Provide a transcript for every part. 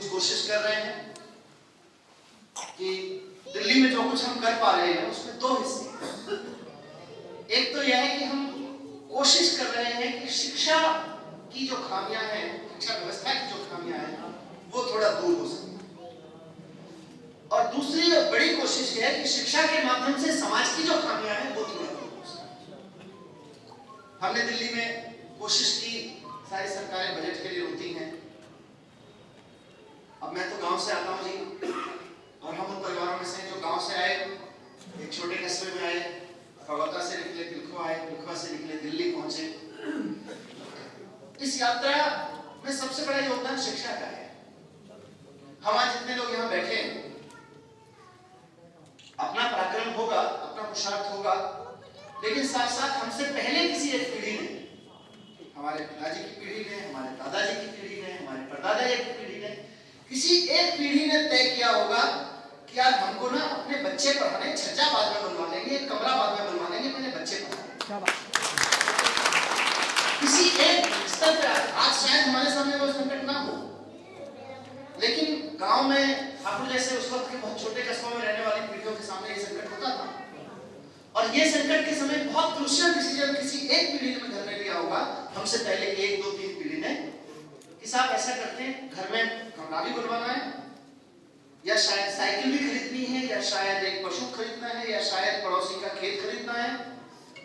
कुछ कोशिश कर रहे हैं कि दिल्ली में जो कुछ हम कर पा रहे हैं उसमें दो हिस्से हैं। एक तो यह है कि हम कोशिश कर रहे हैं कि शिक्षा की जो खामियां हैं, शिक्षा व्यवस्था की जो खामियां हैं, वो थोड़ा दूर हो सके। और दूसरी बड़ी कोशिश यह है कि शिक्षा के माध्यम से समाज की जो खामियां हैं वो थोड़ा दूर हो सके। हमने दिल्ली में कोशिश की, सारी सरकारें बजट के लिए रोती हैं। अब मैं तो गांव से आता हूं जी, और हम उन परिवारों में से जो गांव से आए, एक छोटे कस्बे में आए, फगौता से निकले तिलखुआ आए, तिलखुआ से निकले दिल्ली पहुंचे। इस यात्रा में सबसे बड़ा योगदान शिक्षा का है। हम आज जितने लोग यहाँ बैठे हैं, अपना पराक्रम होगा, अपना पुरुषार्थ होगा, लेकिन साथ साथ हमसे पहले किसी एक पीढ़ी ने, हमारे पिताजी की पीढ़ी ने, हमारे दादाजी की पीढ़ी ने, हमारे परदादा की पीढ़ी ने, किसी एक पीढ़ी ने तय किया होगा कि यार हमको ना अपने बच्चे पढ़ाने, छज्जा बाद में बनवा लेंगे, कमरा बाद में बनवा लेंगे, मैंने बच्चे पढ़ाने। किसी एक स्तर पर आज शायद हमारे सामने वो संकट ना हो, लेकिन गांव में ठाकुर जैसे उस वक्त के बहुत छोटे कस्बों में रहने वाली पीढ़ियों के सामने ये संकट होता था। और ये संकट के समय बहुत क्रूशियल डिसीजन किसी एक पीढ़ी ने घर में लिया होगा, हमसे पहले की 1, 2, 3 पीढ़ी ने, कि साहब ऐसा करते हैं, घर में कमरा भी बनवाना है, या शायद साइकिल भी खरीदनी है, या शायद एक पशु खरीदना है, या शायद पड़ोसी का खेत खरीदना है,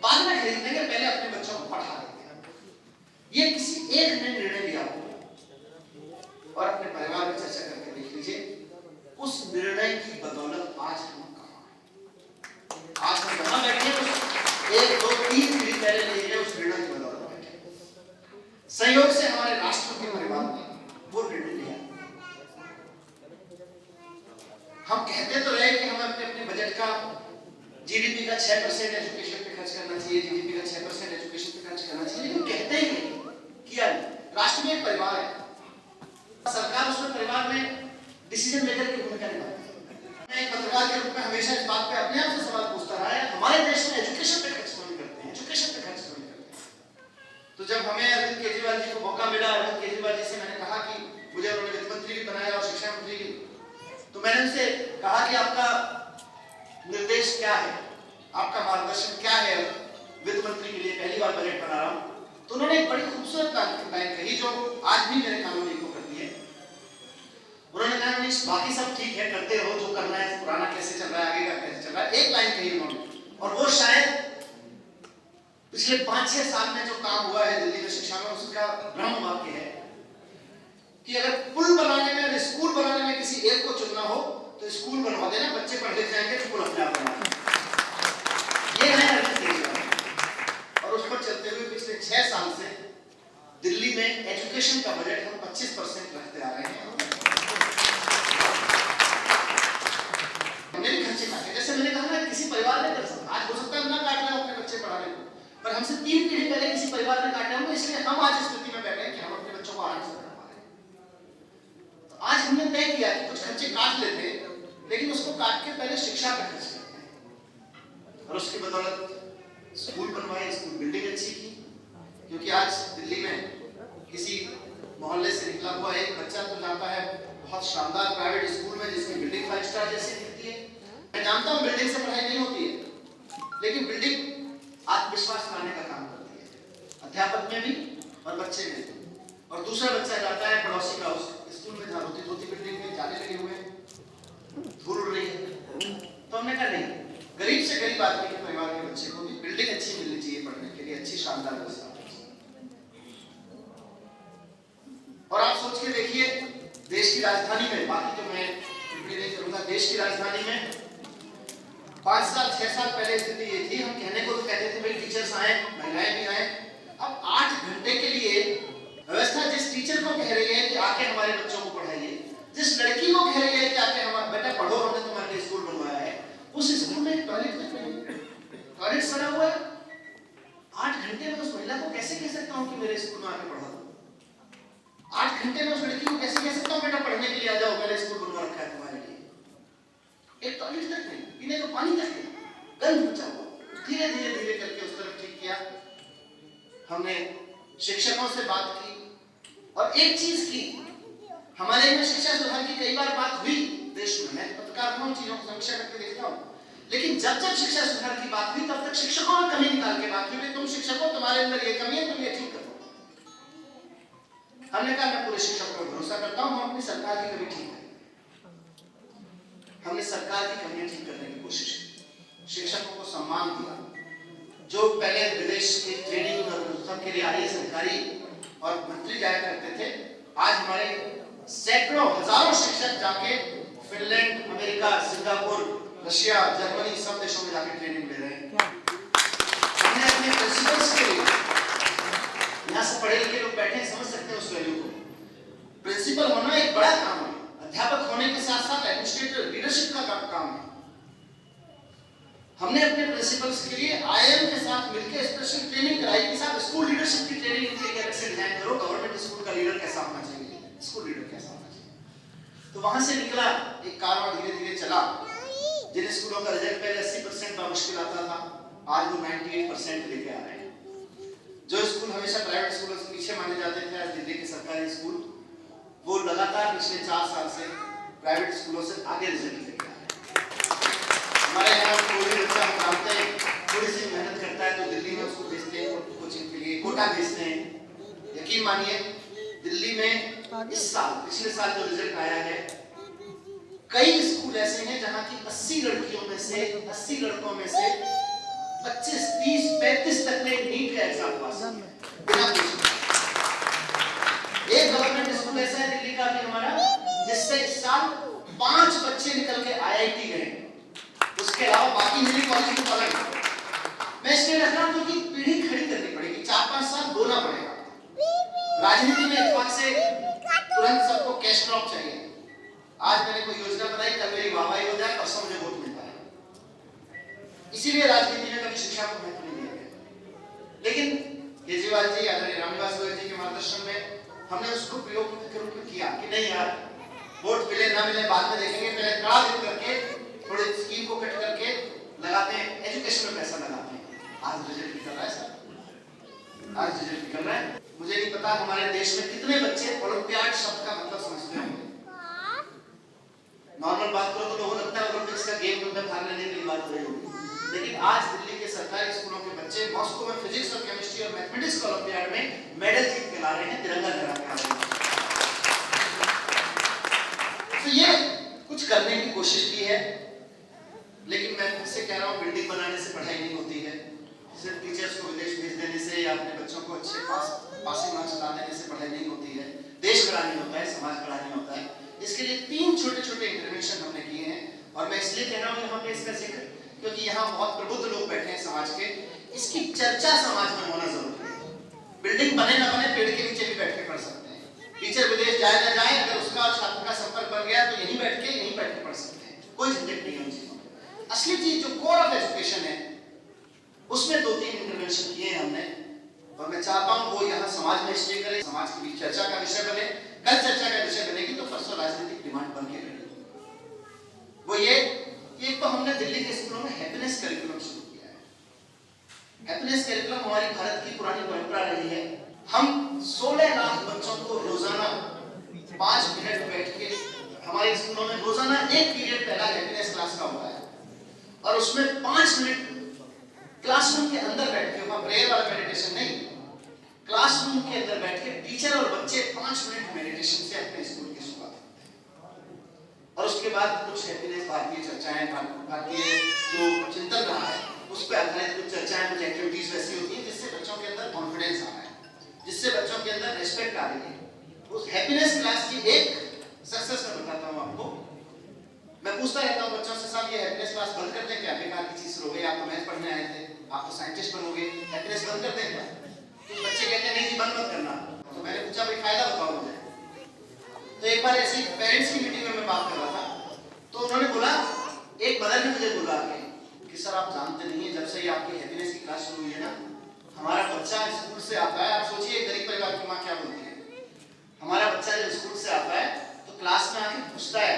बाद में खरीद लेंगे, पहले अपने बच्चों को पढ़ा देंगे। ये किसी एक ने निर्णय लिया होगा, और अपने परिवार में चर्चा करके देख लीजिए, उस निर्णय की बदौलत आज हम कहां हैं। आज हम कहां बैठे हैं, 1, 2, 3 पीढ़ी पहले लिए गए उस निर्णय की बदौलत बैठे। संयोग से हमारे राष्ट्र के परिवार ने वो निर्णय लिया। हम कहते तो रहे कि हमें अपने बजट का जीडीपी का 6% एजुकेशन पे खर्च करना चाहिए, जीडीपी का 6% एजुकेशन पे खर्च करना चाहिए, लेकिन कहते ही नहीं, किया नहीं। राष्ट्र में एक परिवार है, सरकार उसमें परिवार में डिसीजन मेकर की भूमिका निभाती है। मैं एक पत्रकार के रूप में हमेशा इस बात पे अपने आप से सवाल पूछता रहा है, हमारे देश में एजुकेशन पे खर्च क्यों करते हैं, एजुकेशन पे खर्च क्यों करते हैं। तो जब हमें अरविंद केजरीवाल जी को मौका मिला, अरविंद केजरीवाल जी से मैंने कहा कि मुझे उन्होंने वित्त मंत्री भी बनाया और शिक्षा मंत्री भी, तो मैंने उनसे कहा कि आपका निर्देश क्या है, आपका मार्गदर्शन क्या है वित्त मंत्री के लिए, पहली बार बजट बना रहा हूं। तो उन्होंने एक बड़ी खूबसूरत लाइन कही जो आज भी मेरे कानों में इको करती है। उन्होंने कहा नहीं, बाकी सब ठीक है, करते रहो जो करना है, पुराना कैसे चल रहा है, आगे का कैसे चल रहा है। एक लाइन कही उन्होंने, और वो शायद पिछले 5-6 साल में जो काम हुआ है दिल्ली में शिक्षा में, उसका ब्रह्म वाक्य है कि अगर पुल बनाने में, स्कूल बनाने में किसी एक को चुनना हो तो स्कूल बनवा देना, बच्चे पढ़ लिख जाएंगे, स्कूल अपने आप बना। ये है और उस पर चलते हुए पिछले 6 साल से दिल्ली में एजुकेशन का बजट हम 25% रखते आ रहे हैं। हमने भी खर्चे काटे, जैसे मैंने कहा ना, किसी परिवार ने कर सकता, आज हो सकता है ना काट रहे हो अपने बच्चे पढ़ाने को, पर हमसे 3 पीढ़ी पहले किसी परिवार ने काटे होंगे, इसलिए हम आज इस स्थिति में बैठे हैं कि हम अपने बच्चों को आराम से पढ़ा पा रहे हैं। तो आज हमने तय किया कि कुछ खर्चे काट लेते, लेकिन उसको काट के पहले शिक्षा पे खर्च करते हैं, और उसकी बदौलत स्कूल बनवाए, स्कूल बिल्डिंग अच्छी की। क्योंकि आज दिल्ली में किसी मोहल्ले से निकला हुआ एक बच्चा तो जाता है बहुत शानदार प्राइवेट स्कूल में जिसकी बिल्डिंग 5 स्टार जैसी दिखती है। मैं जानता हूँ बिल्डिंग से पढ़ाई नहीं होती है, लेकिन बिल्डिंग आत्मविश्वास लाने का काम करती है, अध्यापक में भी और बच्चे में भी। और दूसरा बच्चा जाता है पड़ोसी का उस स्कूल में जहाँ होती बिल्डिंग में, जाले लगे हुए हैं, धूल उड़ रही है। तो हमने कहा नहीं, गरीब से गरीब आदमी के परिवार के बच्चे को भी बिल्डिंग अच्छी मिलनी चाहिए पढ़ने के लिए, अच्छी शानदार व्यवस्था। और आप सोच के देखिए, देश की राजधानी में, बाकी तो मैं टिप्पणी नहीं करूंगा, देश की राजधानी में 5 साल 6 साल पहले स्थिति ये थी, हम कहने को तो कहते थे भाई टीचर्स आए, महिलाएं भी आए। अब 8 घंटे के लिए व्यवस्था जिस टीचर को कह रही है कि आके हमारे बच्चों को पढ़ाइए, जिस लड़की को कह रही है कि आके हमारा बेटा पढ़ो, हमने तुम्हारे लिए स्कूल बनवाया है, उस स्कूल में टॉयलेट तक नहीं, टॉयलेट सड़ा हुआ है। 8 घंटे में उस महिला को कैसे कह सकता हूँ कि मेरे स्कूल में आके पढ़ा दो? 8 घंटे में उस लड़की को कैसे कह सकता हूँ बेटा पढ़ने के लिए आ जाओ, मैंने स्कूल बनवा रखा है तुम्हारे लिए? एक टॉयलेट तक नहीं, पीने को पानी तक नहीं, गंद बचा हुआ। धीरे धीरे धीरे करके उस तरफ ठीक किया। हमने शिक्षकों से बात की और एक चीज की, हमारे यहाँ शिक्षा सुधार की कई बार बात हुई देश में, मैं पत्रकार हूँ, चीजों को समीक्षा करके देखता हूँ, लेकिन जब जब शिक्षा सुधार की बात हुई तब तक शिक्षकों में कमी निकाल के बात हुई, तुम शिक्षकों तुम्हारे अंदर ये कमी है, तुम ये ठीक करो। हमने कहा मैं पूरे शिक्षकों पर भरोसा करता हूँ, हम अपनी सरकार की कमी ठीक करें। हमने सरकार की कमियां ठीक करने की कोशिश की, शिक्षकों को सम्मान दिया। जो पहले विदेश की ट्रेनिंग और सब के लिए आईएएस अधिकारी और मंत्री जाया करते थे, आज हमारे सैकड़ों हजारों शिक्षक जाके Finland, America, Singapore, Russia, Germany सब देशों में जाके ट्रेनिंग ले रहे हैं। हमने अपने प्रिंसिपल्स के लिए, यहाँ से पढ़े लिखे लोग बैठे समझ सकते हैं उस वैल्यू को। प्रिंसिपल होना एक बड़ा काम है, अध्यापक होने के साथ साथ एडमिनिस्ट्रेटिव लीडरशिप का काम है। हमने अपने प्रिंसिपल्स के लिए आईएम के साथ मिलकर स्पेशल ट्रेनिंग कराई कि साहब स्कूल लीडरशिप की ट्रेनिंग इनके लिए अलग से डिजाइन करो, गवर्नमेंट स्कूल का लीडर कैसा होना चाहिए, स्कूल लीडर कैसा होना चाहिए। तो वहां से निकला एक कारवां, धीरे धीरे चला। जिन स्कूलों का रिजल्ट पहले 80% का मुश्किल आता था, आज वो 98% लेके आ रहे हैं। जो स्कूल हमेशा प्राइवेट स्कूलों से पीछे माने जाते थे, आज दिल्ली के सरकारी स्कूल वो लगातार पिछले 4 साल से प्राइवेट स्कूलों से आगे रिजल्ट लेके आ रहे हैं। हमारे यहाँ कोई बच्चा हम जानते हैं थोड़ी सी मेहनत करता है तो दिल्ली में उसको भेजते हैं कोचिंग के लिए, कोटा भेजते हैं। यकीन मानिए दिल्ली में इस साल, पिछले साल जो रिजल्ट आया है, कई स्कूल ऐसे हैं जहां की 80 लड़कियों में से, 80 लड़कों में से 25, 30, 35 तक ने नीट का एग्जाम पास किया बिना कोचिंग। एक गवर्नमेंट स्कूल ऐसा है दिल्ली का भी हमारा, जिससे इस साल 5 बच्चे निकल के आईआईटी गए, उसके अलावा बाकी मिली कॉलेज को अलग। मैं इसलिए रख रहा हूं क्योंकि पीढ़ी खड़ी करनी पड़ेगी, 4-5 साल बोलना पड़ेगा। राजनीति में इत्तेफाक से तुरंत सबको कैश क्रॉप चाहिए। आज मैंने कोई योजना बनाई, कल मेरी वाहवाही हो जाए, परसों मुझे वोट मिलता है। इसीलिए राजनीति में कभी शिक्षा को महत्व नहीं दिया गया। लेकिन केजरीवाल जी, आदरणीय रामनिवास गोयल जी के मार्गदर्शन में हमने उसको प्रयोग के रूप में किया कि नहीं यार, वोट मिले ना मिले बाद में देखेंगे, पहले कड़ा दिन करके थोड़े स्कीम को कट करके लगाते हैं, एजुकेशन में पैसा लगाते हैं। आज रिजल्ट निकल रहा है सर, आज रिजल्ट निकल रहा है। मुझे नहीं पता हमारे देश में कितने बच्चे ओलंपियाड शब्द का मतलब समझते होंगे। नॉर्मल बात करो तो लोगों को लगता है ओलंपिक्स का गेम में भाग लेने की बात हो रही होगी, लेकिन आज दिल्ली के सरकारी स्कूलों के बच्चे मॉस्को में फिजिक्स और केमिस्ट्री और मैथमेटिक्स के ओलंपियाड में मेडल जीत के ला रहे हैं, तिरंगा लहरा के आ रहे हैं। तो ये कुछ करने की कोशिश की है, लेकिन मैं फिर से कह रहा हूँ, बिल्डिंग बनाने से पढ़ाई नहीं होती है, सिर्फ टीचर्स को विदेश भेज देने से या अपने बच्चों को अच्छे पासिंग मार्क्स ला देने से पढ़ाई नहीं होती है। देश बड़ा नहीं होता है, समाज बड़ा नहीं होता है। इसके लिए 3 छोटे-छोटे इंटरवेंशन हमने किए हैं, और मैं इसलिए कह रहा हूँ यहाँ पे इसका जिक्र क्योंकि यहाँ बहुत प्रबुद्ध लोग बैठे हैं समाज के, इसकी चर्चा समाज में होना जरूरी है। बिल्डिंग बने ना बने, पेड़ के नीचे भी बैठ के पढ़ सकते हैं। टीचर विदेश जाए ना जाए, अगर उसका और छात्र का संपर्क बन गया तो यहीं बैठ के पढ़ सकते हैं, कोई झंझट नहीं है उन चीजों में। असली चीज जो कोर ऑफ एजुकेशन है, उसमें 2-3 इंटरवेंशन किए हैं हमने, और मैं चाहता हूँ वो यहाँ समाज में स्टे करे, समाज की भी चर्चा का विषय बने। कल चर्चा का विषय बनेगी तो परसों राजनीतिक डिमांड बन के रहेगी। वो ये एक तो हमने दिल्ली के स्कूलों में हैप्पीनेस करिकुलम शुरू किया है। हैप्पीनेस करिकुलम हमारी भारत की पुरानी परंपरा रही है। हम 16 लाख बच्चों को रोजाना 5 मिनट बैठ के, हमारे स्कूलों में रोजाना 1 पीरियड पहला हैप्पीनेस क्लास का होता है, और उसमें 5 मिनट क्लासरूम के अंदर बैठ के, वहां प्रेयर वाला मेडिटेशन नहीं, क्लासरूम के अंदर बैठ के टीचर और बच्चे 5 मिनट मेडिटेशन से अपने स्कूल की शुरुआत करते हैं। और उसके बाद कुछ हैप्पीनेस भारतीय चर्चाएं, भारतीय जो चिंतन रहा है उस पर आधारित कुछ चर्चाएं, कुछ एक्टिविटीज वैसी होती है जिससे बच्चों के अंदर कॉन्फिडेंस आ रहा है, जिससे बच्चों के अंदर रिस्पेक्ट आ रही है। उस हैप्पीनेस क्लास की एक सक्सेस मैं बताता हूँ आपको। मैं पूछता रहता हूँ बच्चों से, साहब ये हैप्पीनेस क्लास बंद कर दें क्या? बेकार की चीज हो गई, आप तो मैथ पढ़ने आए थे, आप तो साइंटिस्ट बनोगे, हैप्पीनेस बंद कर दें क्या? तो बच्चे कहते हैं नहीं जी बंद मत करना। तो मैंने पूछा भाई फायदा बताओ मुझे। तो एक बार ऐसी पेरेंट्स की मीटिंग में मैं बात कर रहा था, तो उन्होंने बोला, एक मदर ने मुझे बोला कि सर आप जानते नहीं है, जब से आपकी हैप्पीनेस की क्लास शुरू हुई है ना, हमारा बच्चा स्कूल से आता है, आप सोचिए गरीब परिवार की माँ क्या बोलती है, हमारा बच्चा जब स्कूल से आता है तो क्लास में आके पूछता है,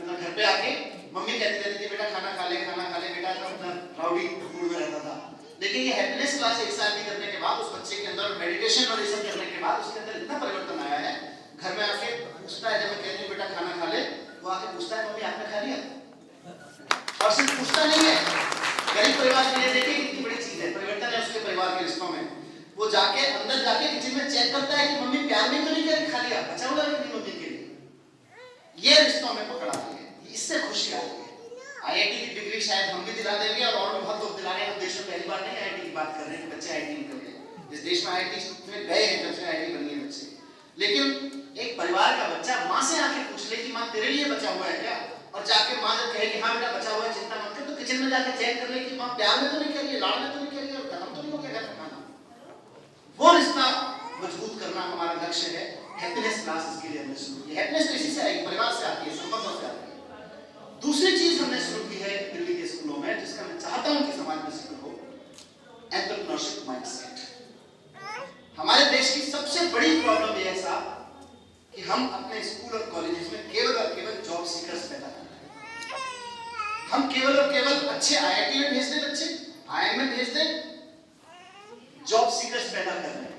घर पे आके मम्मी कहती रहती थी बेटा खाना खा ले बेटा, इतना राउडी मूड में रहता था। लेकिन ये हैप्पीनेस क्लास 1 साल की करने के बाद उस बच्चे के अंदर मेडिटेशन और ये सब करने के बाद उसके अंदर इतना परिवर्तन आया है, घर में आके पूछता है, जब मैं कहती हूँ बेटा खाना खा ले, वो आके पूछता है मम्मी आपने खा लिया? और सिर्फ पूछता नहीं है, गरीब परिवार के लिए देखिए कितनी बड़ी चीज है, परिवर्तन है उसके परिवार के रिश्तों में। वो जाके अंदर जाके किचन में चेक करता है कि मम्मी प्यार में तो नहीं करके खा लिया, बचा हुआ है मम्मी के लिए। ये रिश्तों में पकड़ आती है, इससे खुशी आती है। आईआईटी की डिग्री शायद हम भी दिला देंगे और भी बहुत लोग दिला रहे हैं। हम देश में पहली बार नहीं आईआईटी की बात कर रहे हैं कि बच्चे आईआईटी निकल गए। इस देश में आईआईटी में गए हैं जब से आईआईटी बनी है बच्चे। लेकिन एक परिवार का बच्चा माँ से आके पूछ ले कि माँ तेरे लिए बचा हुआ है क्या, और जाके माँ जब कहे कि हाँ बेटा बचा हुआ है चिंता मत कर, तो किचन में जाके चेक कर ले कि माँ प्यार में तो नहीं कर रही है, लाड़ में तो नहीं कर रही है, और खत्म तो नहीं हो गया घर का खाना। वो रिश्ता मजबूत करना हमारा लक्ष्य है। हैप्पीनेस क्लास इसके लिए हमने शुरू की। हैप्पीनेस तो इसी से आएगी, परिवार से आती है, संबंधों से आती है। दूसरी चीज हमने शुरू की है दिल्ली के स्कूलों में, जिसका मैं चाहता हूं कि समाज में जिक्र हो, एंटरप्रेन्योरशिप माइंडसेट। हमारे देश की सबसे बड़ी प्रॉब्लम यह है साहब कि हम अपने स्कूल और कॉलेजेस में केवल और केवल जॉब सीकर्स पैदा करते हैं। हम केवल और केवल अच्छे आईआईटी में भेज दें बच्चे, आईआईएम में भेज दें, जॉब सीकर्स पैदा कर रहे हैं।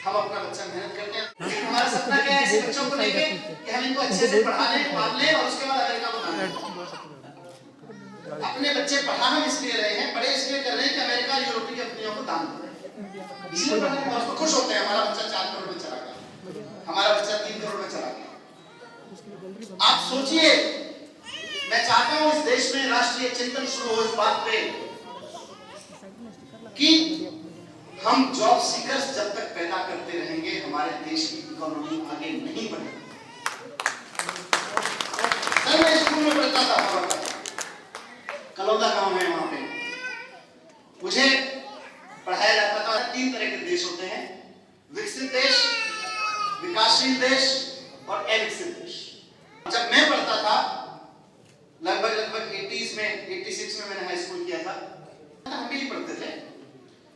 हम अपना बच्चा मेहनत करते हैं, लेकिन हमारा सपना क्या है ऐसे बच्चों को लेके कि हम इनको अच्छे से पढ़ा लें, पाल लें और उसके बाद अमेरिका को दान दें। अपने बच्चे पढ़ा हम इसलिए रहे हैं, बड़े इसलिए कर रहे हैं कि अमेरिका यूरोपीय कंपनियों को दान दें। इसलिए हम खुश होते हैं हमारा बच्चा 4 करोड़ में चला गया, हमारा बच्चा 3 करोड़ में चला गया। आप सोचिए, मैं चाहता हूं इस देश में राष्ट्रीय चिंतन शुरू हो इस बात पे कि हम जॉब सीकर्स जब तक पैदा करते रहेंगे हमारे देश की इकोनॉमी आगे नहीं बढ़ेगी। मैं स्कूल में पढ़ता था, कलौदा गांव है, वहां पे मुझे पढ़ाया जाता था 3 तरह के देश होते हैं, विकसित देश, विकासशील देश और अविकसित देश। जब मैं पढ़ता था लगभग 80s में, 86 में मैंने हाई स्कूल किया था, हम भी पढ़ते थे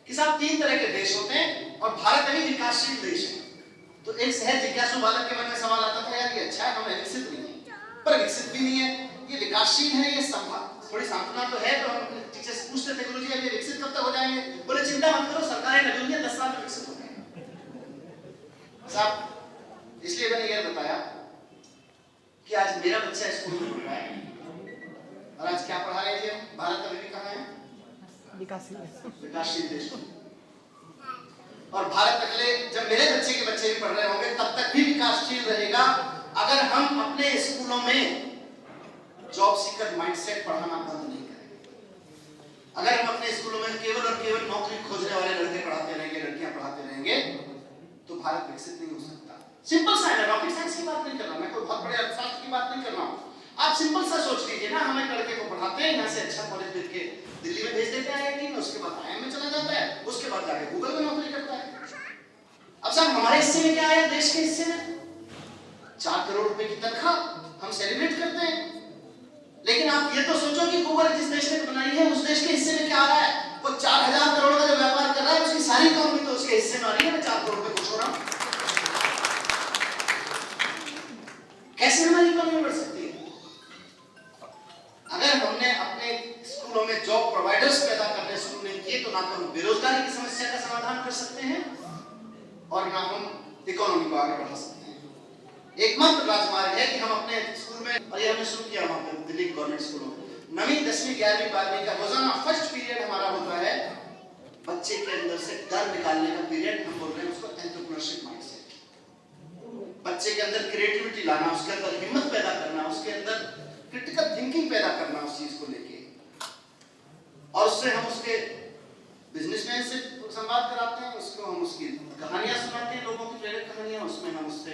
कि साहब 3 तरह के देश होते हैं और भारत अभी विकासशील देश है। तो एक सहज जिज्ञासु बालक के मन में सवाल आता था, यार ये अच्छा है, हम विकसित नहीं है पर विकसित भी नहीं है, ये विकासशील है, ये थोड़ी सांत्वना तो है। तो हम टीचर से पूछते थे, गुरुजी अब ये विकसित कब तक हो जाएंगे? बोले चिंता मत करो, सरकारें लगी हुई है, 10 साल में विकसित हो जाएंगे। साहब इसलिए मैंने यह बताया कि आज मेरा बच्चा स्कूल में पढ़ रहा है और आज क्या पढ़ा रहे थे, भारत अभी भी कहाँ है? विकासशील देश। और भारत अगले, जब मेरे बच्चे के बच्चे भी पढ़ रहे होंगे तब तक भी विकासशील रहेगा अगर हम अपने स्कूलों में जॉब सीकर माइंडसेट पढ़ाना बंद नहीं करेंगे। अगर हम अपने स्कूलों में केवल और केवल नौकरी खोजने वाले लड़के पढ़ाते रहेंगे, लड़कियां पढ़ाते रहेंगे, तो भारत विकसित नहीं हो सकता। सिंपल सा है, रॉकेट साइंस की बात नहीं कर रहा मैं, कोई बहुत बड़े अर्थशास्त्र की बात नहीं कर रहा हूं। आप सिंपल सा सोच लीजिए ना, हम एक लड़के को पढ़ाते हैं, यहाँ से अच्छा कॉलेज देख के दिल्ली में भेज देते हैं आईआईटी में, उसके बाद आईआईएम में चला जाता है, उसके बाद जाके गूगल में नौकरी करता है। अब साहब हमारे हिस्से में क्या आया, देश के हिस्से में 4 करोड़ रुपए की तनख्वाह, हम सेलिब्रेट करते हैं। लेकिन आप ये तो सोचो कि गूगल जिस देश ने बनाई है उस देश के हिस्से में क्या आ रहा है। वो 4000 करोड़ का जो व्यापार कर रहा है उसकी सारी इकोनॉमी तो उसके हिस्से में आ रही है। मैं 4 करोड़ पे खुश हो रहा हूं। कैसे हमारी इकोनॉमी बढ़ सकती है? अगर हमने अपने स्कूलों में जॉब प्रोवाइडर्स पैदा करने शुरू नहीं किए तो ना तो हम बेरोजगारी की समस्या का समाधान कर सकते हैं और ना हम इकोनॉमी को आगे बढ़ा सकते हैं। एकमात्र राजमार्ग है कि हम अपने स्कूल में, और ये हमने शुरू किया वहां पे दिल्ली गवर्नमेंट स्कूलों में, 9वीं 10वीं 11वीं 12वीं का रोजाना फर्स्ट पीरियड हमारा होता है बच्चे के अंदर से डर निकालने का पीरियड। हम बोल रहे हैं उसको एंटरप्रेन्योरशिप माइंडसेट। बच्चे के अंदर क्रिएटिविटी लाना, उसके अंदर हिम्मत पैदा करना, उसके अंदर क्रिटिकल थिंकिंग पैदा करना उस चीज को लेके, और उससे हम उसके बिजनेसमैन से संवाद कराते हैं, उसको हम उसकी कहानियां सुनाते हैं, लोगों की प्रेरक कहानियां। उसमें हम उससे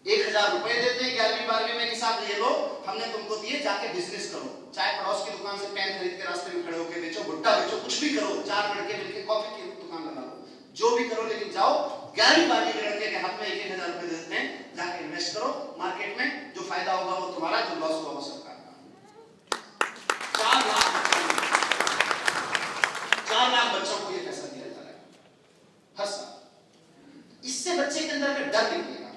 1000 रुपए देते हैं 11वीं 12वीं में कि साहब ये लो, हमने तुमको दिए, जाके बिजनेस करो, चाहे पड़ोस की दुकान से पेन खरीद के रास्ते में खड़े होकर बेचो, भुट्टा बेचो, कुछ भी करो, 4 लड़के मिलकर कॉफी की दुकान लगा लो, जो भी करो, लेकिन जाओ 11वीं 12वीं के लड़के के हाथ में 1000 रुपए दे देते हैं, जाके इन्वेस्ट करो मार्केट में, जो फायदा होगा वो तुम्हारा, जो लॉस होगा वो सरकार का। 4 लाख बच्चों को ये पैसा दिया जा रहा है हर साल। इससे बच्चे के अंदर का डर निकलेगा,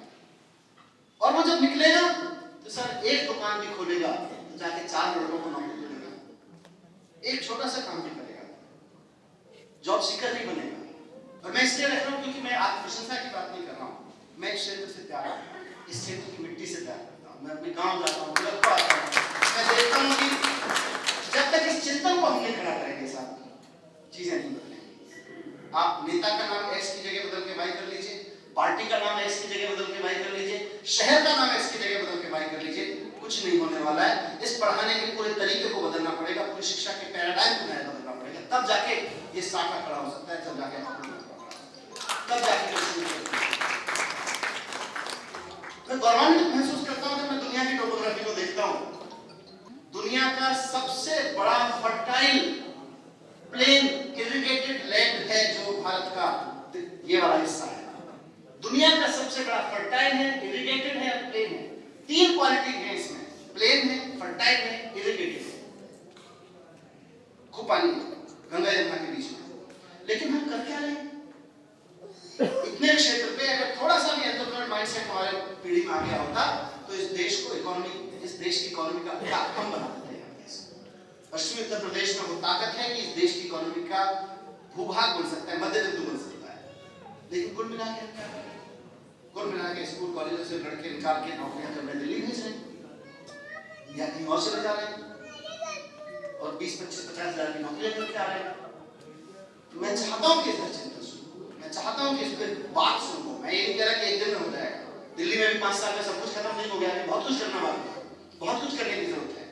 और वो जब निकलेगा तो सर एक दुकान भी खोलेगा तो जाके 4 लड़कों को नौकरी देगा, एक छोटा सा काम भी करेगा, जॉब सीकर नहीं बनेगा। और मैं इसलिए रख रहा हूं क्योंकि मैं आत्मप्रशंसा की बात नहीं कर रहा हूं, मैं इस क्षेत्र से प्यार करता हूँ, इस क्षेत्र की मिट्टी से प्यार करता हूँ। मैं अपने गांव जाता हूँ, लखनऊ आता हूँ, मैं देखता हूँ कि जब तक इस चिंतन को हम नहीं खड़ा करेंगे साहब, चीजें नहीं बदलेंगी। आप नेता का नाम एक्स की जगह बदल के वाई कर लीजिए, पार्टी का नाम एक्स की जगह बदल के वाई कर लीजिए, शहर का नाम एक्स की जगह बदल के वाई कर लीजिए, कुछ नहीं होने वाला है। इस पढ़ाने के पूरे तरीके को बदलना पड़ेगा, पूरी शिक्षा के पैराडाइम को नया बदलना पड़ेगा, तब जाके ये शाखा खड़ा हो सकता है, तब जाके तब जाके मैं गौरवान्वित महसूस करता हूं जब मैं दुनिया की टोपोग्राफी को देखता हूं। दुनिया का सबसे बड़ा फर्टाइल प्लेन इरिगेटेड लैंड है जो भारत का ये वाला हिस्सा है। दुनिया का सबसे बड़ा फर्टाइल है, इरिगेटेड है और प्लेन है। तीन क्वालिटी है इसमें, प्लेन है, फर्टाइल है, इरिगेटेड है। खूब पानी गंगा यमुना के बीच में। लेकिन हम कर क्या रहे हैं? इतने क्षेत्र पे अगर थोड़ा सा भी एंटरप्रेन्योर माइंडसेट हमारे पीढ़ी में आ गया होता तो इस देश को इस देश की इकोनॉमी का प्लेटफॉर्म बना देते हैं। पश्चिमी उत्तर प्रदेश में वो ताकत है कि इस देश की इकोनॉमी का भूभाग बन सकता है, मध्य बिंदु बन सकता है। लेकिन कुल मिला के क्या करें? कुल मिला के स्कूल कॉलेजों से लड़के निकाल के नौकरियां करने दिल्ली भेज रहे हैं या कहीं और चले जा रहे हैं और 20-25-50 हजार की नौकरियां करके आ रहे हैं। मैं चाहता हूं कि इस दर्शन मैं चाहता हूं कि इस पे बात सुनो। मैं ये नहीं कह रहा कि एक दिन में हो जाएगा। दिल्ली में भी 5 साल में सब कुछ खत्म नहीं हो गया, अभी बहुत कुछ करना बाकी है, बहुत कुछ करने की जरूरत है।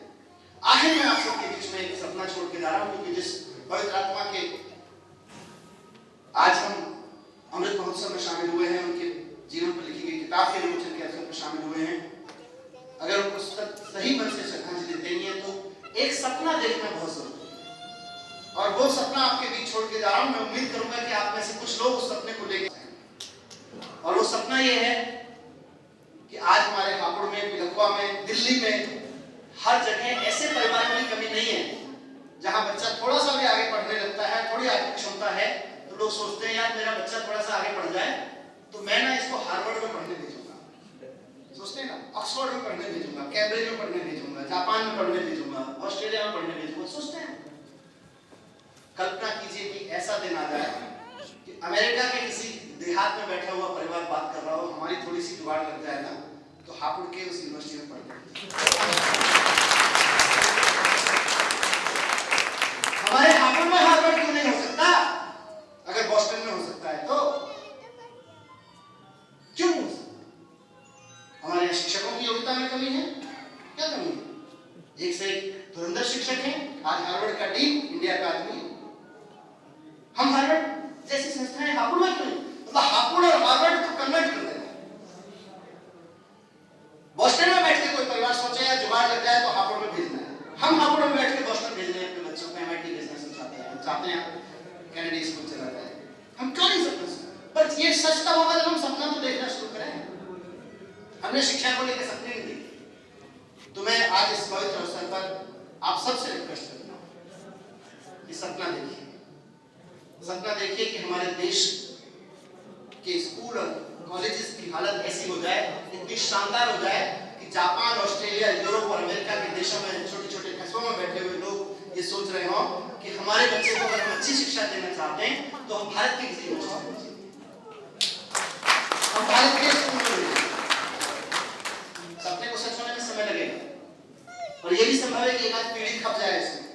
आखिर मैं आप सबके बीच में एक सपना छोड़ के जा रहा हूं क्योंकि जिस पवित्र आत्मा के आज हम अमृत महोत्सव में शामिल हुए हैं, उनके जीवन पर लिखी गई किताब के विमोचन के अवसर पर शामिल हुए हैं, अगर उनको सही मन से श्रद्धांजलि देनी है तो एक सपना देखना बहुत जरूरी है। और वो सपना आपके बीच छोड़ के जा रहा हूं। मैं उम्मीद करूंगा कि आप में से कुछ लोग उस सपने को लेकर जाएंगे। और वो सपना ये है कि आज हमारे हापुड़ में, पिलखुआ में, दिल्ली में हर जगह ऐसे परिवारों की कमी नहीं है जहां बच्चा थोड़ा सा भी आगे पढ़ने लगता है, थोड़ी आर्थिक क्षमता है तो लोग सोचते हैं यार मेरा बच्चा थोड़ा सा आगे बढ़ जाए तो मैं ना इसको हार्वर्ड में पढ़ने भेजूंगा, सोचते हैं ना, ऑक्सफोर्ड में पढ़ने भेजूंगा, कैम्ब्रिज में पढ़ने भेजूंगा, जापान में पढ़ने भेजूंगा, ऑस्ट्रेलिया में पढ़ने भेजूंगा, सोचते हैं। कल्पना कीजिए कि ऐसा दिन आ जाए कि अमेरिका के किसी देहात में बैठा हुआ परिवार बात कर रहा हो, हमारी थोड़ी सी जुगाड़ लग जाए ना तो हापुड़ के उस यूनिवर्सिटी में पढ़ जाए। हमारे हापुड़ में हार्वर्ड क्यों नहीं हो सकता? अगर बॉस्टन में हो सकता है तो क्यों नहीं हो सकता? हमारे शिक्षकों की योग्यता में कमी है? क्या कमी है? एक से एक धुरंधर शिक्षक हैं। आज हार्वर्ड का डीन इंडिया का आदमी है। हम हार्वर्ड जैसी संस्थाएं हापुड़ में क्यों? मतलब हापुड़ और हार्वर्ड को कन्वर्ट कर देना। बॉस्टन में बैठ के कोई परिवार सोचे या जुगाड़ लग जाए तो हापुड़ में भेजना है। हम हापुड़ में बैठ के बॉस्टन भेजने हैं अपने बच्चों को, MIT भेजना चाहते हैं, चाहते हैं कैनेडी स्कूल चला जाए। हम क्यों नहीं सकते? पर ये सच तब होगा जब हम सपना तो देखना शुरू करें। हमने शिक्षा को लेकर सपने नहीं देखे। तो मैं आज इस पवित्र अवसर पर आप सबसे रिक्वेस्ट करता हूं कि सपना देखिए। सपना देखिए कि हमारे देश के स्कूल और कॉलेजेस की हालत ऐसी हो जाए, इतनी शानदार हो जाए कि जापान, ऑस्ट्रेलिया, यूरोप और अमेरिका के देशों में छोटे-छोटे कस्बों में बैठे हुए लोग ये सोच रहे हों कि हमारे बच्चे को अगर हम अच्छी शिक्षा देना चाहते हैं तो हम भारत की किसी यूनिवर्सिटी में भेजें, हम भारत के स्कूल में भेजें। सपने को सच होने में समय लगेगा और ये भी संभव है कि एक आध पीढ़ी खप जाए इसमें।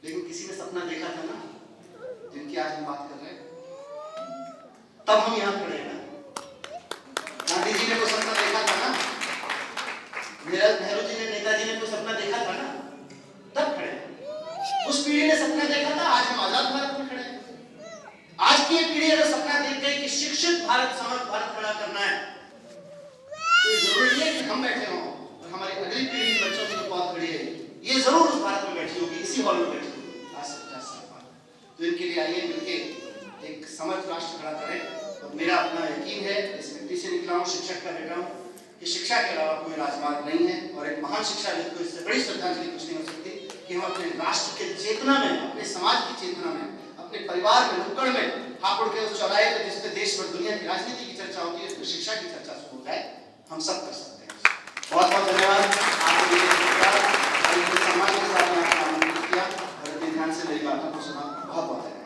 लेकिन किसी ने सपना देखा था ना जिनकी आज हम बात कर रहे हैं, तब हम यहाँ खड़े हैं ना। गांधी जी ने कोई सपना देखा था ना, नेहरू जी ने, नेताजी ने कोई सपना देखा था ना, तब खड़े हैं। उस पीढ़ी ने सपना देखा था, आज हम आजाद भारत में खड़े हैं। आज की ये पीढ़ी अगर सपना देख गई कि शिक्षित भारत, समर्थ भारत खड़ा करना है तो ये जरूरी है कि हम बैठे हों और हमारी अगली पीढ़ी के बच्चों की जो बहुत खड़ी है ये जरूर उस भारत में बैठी होगी, इसी हॉल में बैठी होगी आज से 50 साल बाद। तो इनके लिए आइए मिलके एक समर्थ राष्ट्र खड़ा करें। और मेरा अपना यकीन है, इस मिट्टी से निकला हूँ, शिक्षक का बेटा हूँ, कि शिक्षा के अलावा कोई राजमार्ग नहीं है। और एक महान शिक्षाविद को इससे बड़ी श्रद्धांजलि कुछ नहीं हो सकती कि हम अपने राष्ट्र के चेतना में, अपने समाज की चेतना में, अपने परिवार में, नुक्कड़ में, हापुड़ के उस चौराहे पे जिस पे देश भर दुनिया की राजनीति की चर्चा होती है, इस पे शिक्षा की चर्चा शुरू हो जाए। हम सब कर सकते हैं। बहुत बहुत धन्यवाद। आपको सम्मान के साथ आपने आमंत्रित किया और इतने ध्यान से मेरी बातों को सुना। बहुत बहुत धन्यवाद।